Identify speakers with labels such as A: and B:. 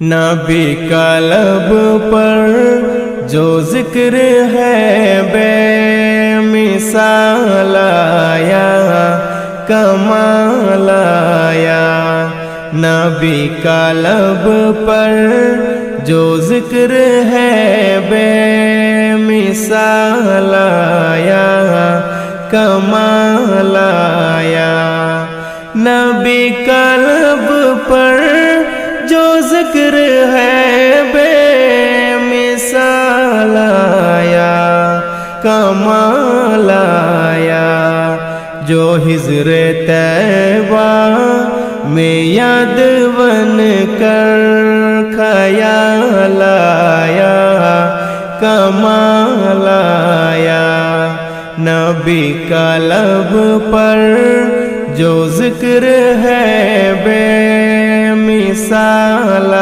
A: نبی کا لب پر جو ذکر ہے بے مثال آیا کمال آیا، نبی کا لب پر جو ذکر ہے بے مثال آیا کمال آیا، نبی کا لب پر جو ذکر ہے بے مثال آیا کمال آیا، جو حضر طیبہ میں یاد بن کر خیال آیا کمال آیا، نبی کا لب پر جو ذکر ہے بے مثال